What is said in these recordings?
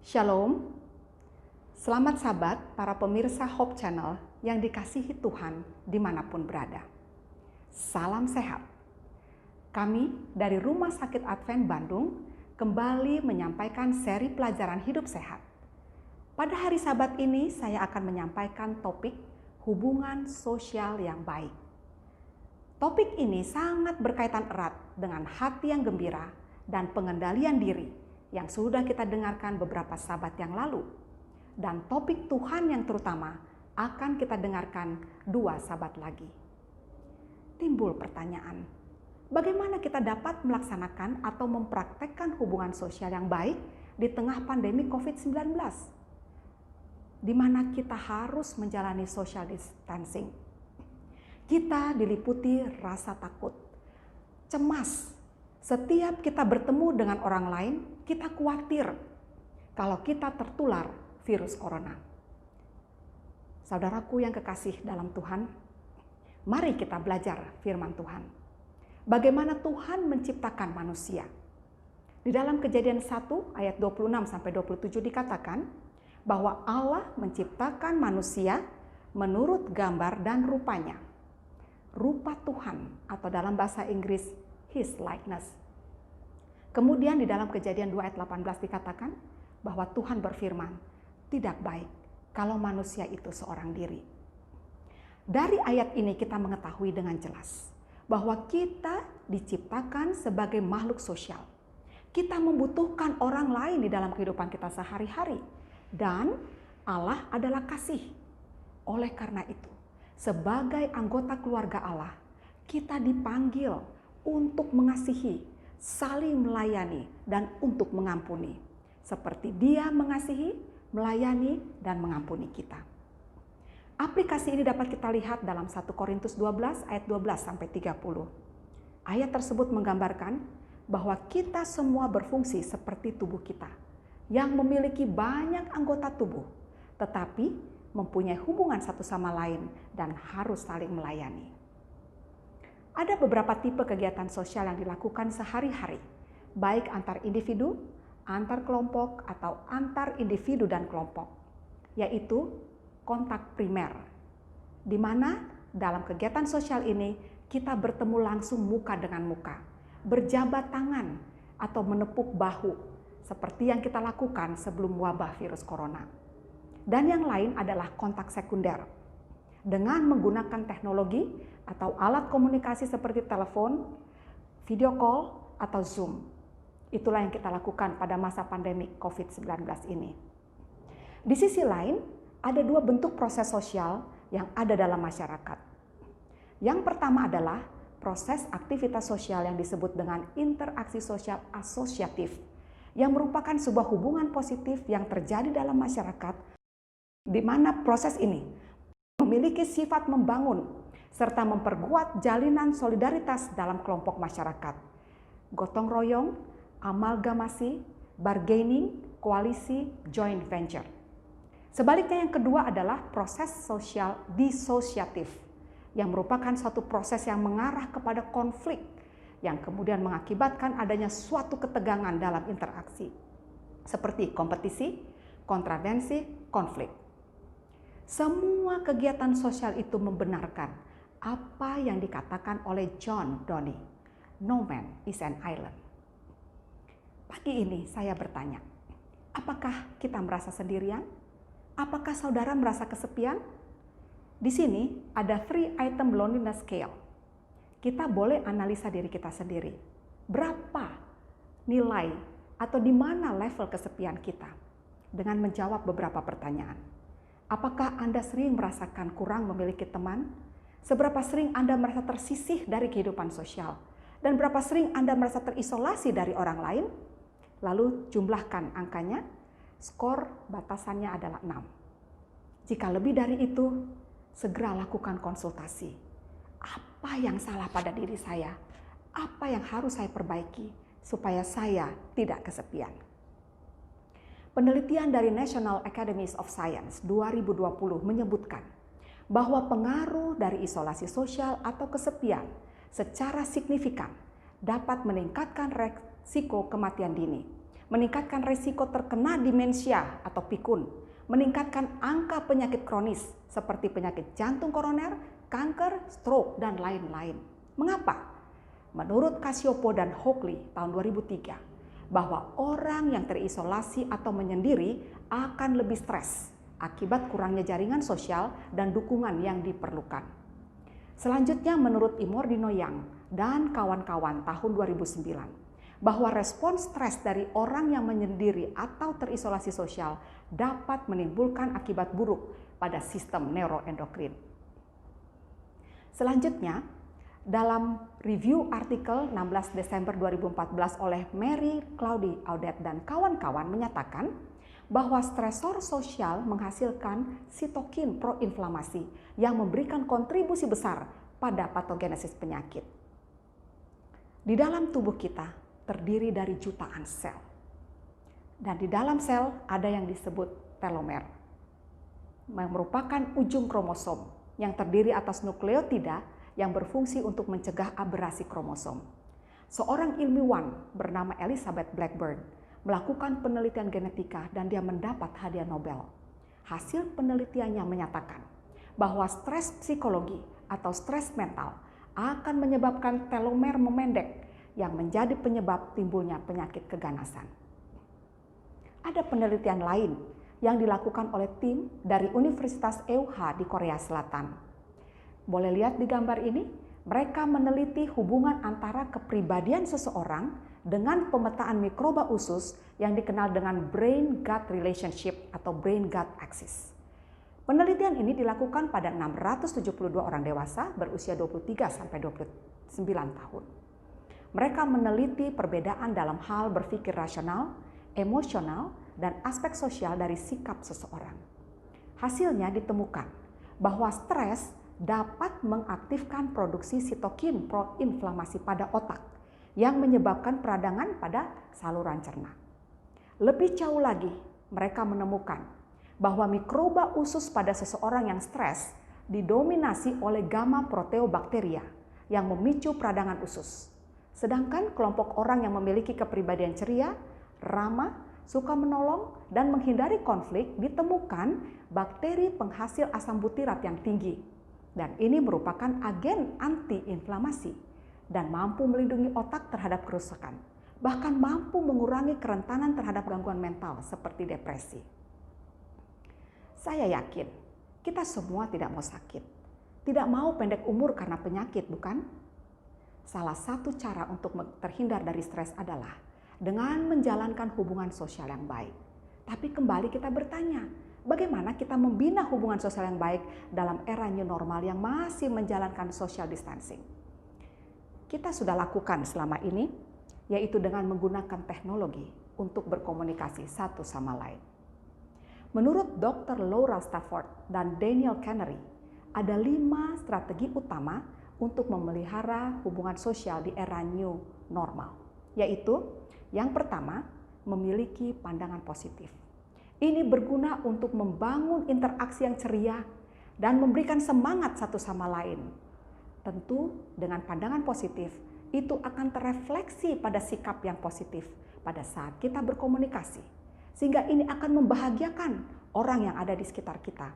Shalom, selamat sahabat para pemirsa Hope Channel yang dikasihi Tuhan dimanapun berada. Salam sehat. Kami dari Rumah Sakit Advent Bandung kembali menyampaikan seri pelajaran hidup sehat. Pada hari Sabat ini saya akan menyampaikan topik hubungan sosial yang baik. Topik ini sangat berkaitan erat dengan hati yang gembira dan pengendalian diri yang sudah kita dengarkan beberapa sabat yang lalu. Dan topik Tuhan yang terutama akan kita dengarkan 2 sabat lagi. Timbul pertanyaan, bagaimana kita dapat melaksanakan atau mempraktekkan hubungan sosial yang baik di tengah pandemi COVID-19? Di mana kita harus menjalani social distancing. Kita diliputi rasa takut, cemas. Setiap kita bertemu dengan orang lain, kita khawatir kalau kita tertular virus corona. Saudaraku yang kekasih dalam Tuhan, mari kita belajar firman Tuhan. Bagaimana Tuhan menciptakan manusia. Di dalam Kejadian 1 ayat 26-27 dikatakan bahwa Allah menciptakan manusia menurut gambar dan rupanya. Rupa Tuhan atau dalam bahasa Inggris His likeness. Kemudian di dalam Kejadian 2 ayat 18 dikatakan bahwa Tuhan berfirman, tidak baik kalau manusia itu seorang diri. Dari ayat ini kita mengetahui dengan jelas bahwa kita diciptakan sebagai makhluk sosial. Kita membutuhkan orang lain di dalam kehidupan kita sehari-hari. Dan Allah adalah kasih. Oleh karena itu, sebagai anggota keluarga Allah, kita dipanggil untuk mengasihi, saling melayani, dan untuk mengampuni. Seperti Dia mengasihi, melayani, dan mengampuni kita. Aplikasi ini dapat kita lihat dalam 1 Korintus 12 ayat 12-30. Ayat tersebut menggambarkan bahwa kita semua berfungsi seperti tubuh kita, yang memiliki banyak anggota tubuh, tetapi mempunyai hubungan satu sama lain dan harus saling melayani. Ada beberapa tipe kegiatan sosial yang dilakukan sehari-hari, baik antar individu, antar kelompok, atau antar individu dan kelompok, yaitu kontak primer, di mana dalam kegiatan sosial ini kita bertemu langsung muka dengan muka, berjabat tangan, atau menepuk bahu, seperti yang kita lakukan sebelum wabah virus corona. Dan yang lain adalah kontak sekunder, dengan menggunakan teknologi atau alat komunikasi seperti telepon, video call, atau Zoom. Itulah yang kita lakukan pada masa pandemi COVID-19 ini. Di sisi lain, ada 2 bentuk proses sosial yang ada dalam masyarakat. Yang pertama adalah proses aktivitas sosial yang disebut dengan interaksi sosial asosiatif, yang merupakan sebuah hubungan positif yang terjadi dalam masyarakat, di mana proses ini memiliki sifat membangun serta memperkuat jalinan solidaritas dalam kelompok masyarakat. Gotong royong, amalgamasi, bargaining, koalisi, joint venture. Sebaliknya yang kedua adalah proses sosial disosiatif, yang merupakan suatu proses yang mengarah kepada konflik, yang kemudian mengakibatkan adanya suatu ketegangan dalam interaksi, seperti kompetisi, kontravensi, konflik. Semua kegiatan sosial itu membenarkan apa yang dikatakan oleh John Donne, "No man is an island." Pagi ini saya bertanya, apakah kita merasa sendirian? Apakah saudara merasa kesepian? Di sini ada 3 item loneliness scale. Kita boleh analisa diri kita sendiri. Berapa nilai atau di mana level kesepian kita? Dengan menjawab beberapa pertanyaan. Apakah Anda sering merasakan kurang memiliki teman? Seberapa sering Anda merasa tersisih dari kehidupan sosial? Dan berapa sering Anda merasa terisolasi dari orang lain? Lalu jumlahkan angkanya, skor batasannya adalah 6. Jika lebih dari itu, segera lakukan konsultasi. Apa yang salah pada diri saya? Apa yang harus saya perbaiki supaya saya tidak kesepian? Penelitian dari National Academies of Science 2020 menyebutkan bahwa pengaruh dari isolasi sosial atau kesepian secara signifikan dapat meningkatkan risiko kematian dini, meningkatkan resiko terkena demensia atau pikun, meningkatkan angka penyakit kronis seperti penyakit jantung koroner, kanker, stroke, dan lain-lain. Mengapa? Menurut Cacioppo dan Hockley tahun 2003, bahwa orang yang terisolasi atau menyendiri akan lebih stres akibat kurangnya jaringan sosial dan dukungan yang diperlukan. Selanjutnya menurut Imordino Yang dan kawan-kawan tahun 2009, bahwa respon stres dari orang yang menyendiri atau terisolasi sosial dapat menimbulkan akibat buruk pada sistem neuroendokrin. Selanjutnya, dalam review artikel 16 Desember 2014 oleh Mary Claudie Audet dan kawan-kawan menyatakan bahwa stresor sosial menghasilkan sitokin proinflamasi yang memberikan kontribusi besar pada patogenesis penyakit. Di dalam tubuh kita terdiri dari jutaan sel. Dan di dalam sel ada yang disebut telomer, yang merupakan ujung kromosom yang terdiri atas nukleotida yang berfungsi untuk mencegah aberasi kromosom. Seorang ilmuwan bernama Elizabeth Blackburn melakukan penelitian genetika dan dia mendapat hadiah Nobel. Hasil penelitiannya menyatakan bahwa stres psikologi atau stres mental akan menyebabkan telomer memendek yang menjadi penyebab timbulnya penyakit keganasan. Ada penelitian lain yang dilakukan oleh tim dari Universitas EUH di Korea Selatan. Boleh lihat di gambar ini, mereka meneliti hubungan antara kepribadian seseorang dengan pemetaan mikroba usus yang dikenal dengan brain-gut relationship atau brain-gut axis. Penelitian ini dilakukan pada 672 orang dewasa berusia 23 sampai 29 tahun. Mereka meneliti perbedaan dalam hal berpikir rasional, emosional, dan aspek sosial dari sikap seseorang. Hasilnya ditemukan bahwa stres dapat mengaktifkan produksi sitokin proinflamasi pada otak yang menyebabkan peradangan pada saluran cerna. Lebih jauh lagi, mereka menemukan bahwa mikroba usus pada seseorang yang stres didominasi oleh gamma proteobacteria yang memicu peradangan usus. Sedangkan kelompok orang yang memiliki kepribadian ceria, ramah, suka menolong, dan menghindari konflik ditemukan bakteri penghasil asam butirat yang tinggi. Dan ini merupakan agen anti-inflamasi dan mampu melindungi otak terhadap kerusakan. Bahkan mampu mengurangi kerentanan terhadap gangguan mental seperti depresi. Saya yakin kita semua tidak mau sakit. Tidak mau pendek umur karena penyakit, bukan? Salah satu cara untuk terhindar dari stres adalah dengan menjalankan hubungan sosial yang baik. Tapi kembali kita bertanya, bagaimana kita membina hubungan sosial yang baik dalam era new normal yang masih menjalankan social distancing? Kita sudah lakukan selama ini, yaitu dengan menggunakan teknologi untuk berkomunikasi satu sama lain. Menurut Dr. Laura Stafford dan Daniel Canary, ada 5 strategi utama untuk memelihara hubungan sosial di era new normal, yaitu yang pertama, memiliki pandangan positif. Ini berguna untuk membangun interaksi yang ceria dan memberikan semangat satu sama lain. Tentu dengan pandangan positif, itu akan terefleksi pada sikap yang positif pada saat kita berkomunikasi. Sehingga ini akan membahagiakan orang yang ada di sekitar kita.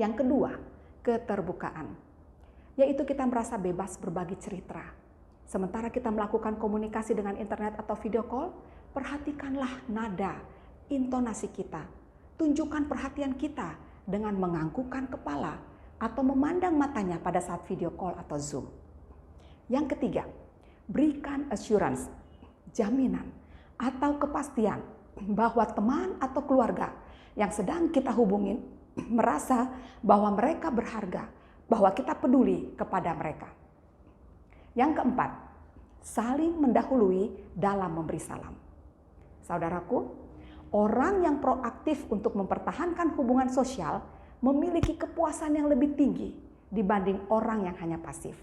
Yang kedua, keterbukaan. Yaitu kita merasa bebas berbagi cerita. Sementara kita melakukan komunikasi dengan internet atau video call, perhatikanlah nada, intonasi kita. Tunjukkan perhatian kita dengan menganggukkan kepala atau memandang matanya pada saat video call atau Zoom. Yang ketiga, berikan assurance, jaminan atau kepastian bahwa teman atau keluarga yang sedang kita hubungin merasa bahwa mereka berharga, bahwa kita peduli kepada mereka. Yang keempat, saling mendahului dalam memberi salam. Saudaraku, orang yang proaktif untuk mempertahankan hubungan sosial memiliki kepuasan yang lebih tinggi dibanding orang yang hanya pasif.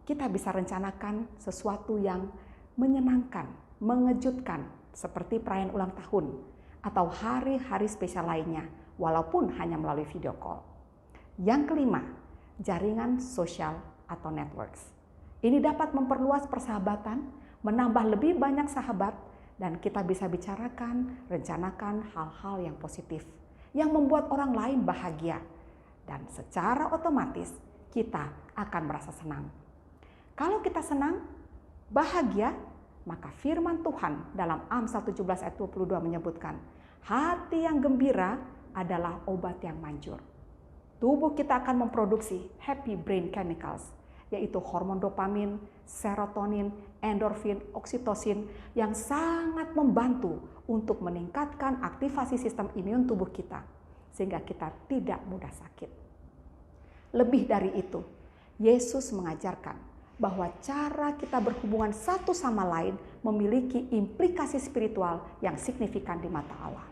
Kita bisa rencanakan sesuatu yang menyenangkan, mengejutkan, seperti perayaan ulang tahun atau hari-hari spesial lainnya, walaupun hanya melalui video call. Yang kelima, jaringan sosial atau networks. Ini dapat memperluas persahabatan, menambah lebih banyak sahabat, Dan kita bisa bicarakan, rencanakan hal-hal yang positif, yang membuat orang lain bahagia. Dan secara otomatis kita akan merasa senang. Kalau kita senang, bahagia, maka firman Tuhan dalam Amsal 17 ayat 22 menyebutkan, hati yang gembira adalah obat yang manjur. Tubuh kita akan memproduksi happy brain chemicals, yaitu hormon dopamin, serotonin, endorfin, oksitosin yang sangat membantu untuk meningkatkan aktivasi sistem imun tubuh kita sehingga kita tidak mudah sakit. Lebih dari itu, Yesus mengajarkan bahwa cara kita berhubungan satu sama lain memiliki implikasi spiritual yang signifikan di mata Allah.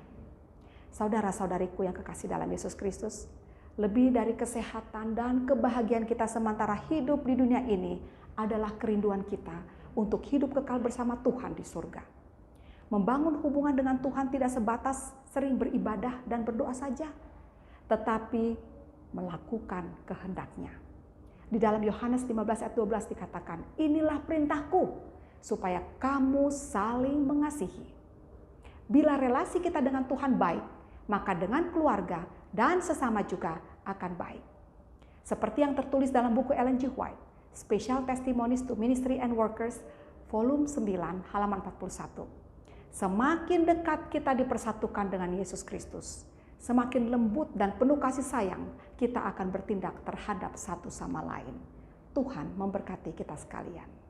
Saudara-saudariku yang kekasih dalam Yesus Kristus, lebih dari kesehatan dan kebahagiaan kita sementara hidup di dunia ini adalah kerinduan kita untuk hidup kekal bersama Tuhan di surga. Membangun hubungan dengan Tuhan tidak sebatas sering beribadah dan berdoa saja, tetapi melakukan kehendak-Nya. Di dalam Yohanes 15 ayat 12 dikatakan, inilah perintahku, supaya kamu saling mengasihi. Bila relasi kita dengan Tuhan baik, maka dengan keluarga dan sesama juga akan baik. Seperti yang tertulis dalam buku Ellen G. White, Special Testimonies to Ministry and Workers, volume 9, halaman 41. Semakin dekat kita dipersatukan dengan Yesus Kristus, semakin lembut dan penuh kasih sayang kita akan bertindak terhadap satu sama lain. Tuhan memberkati kita sekalian.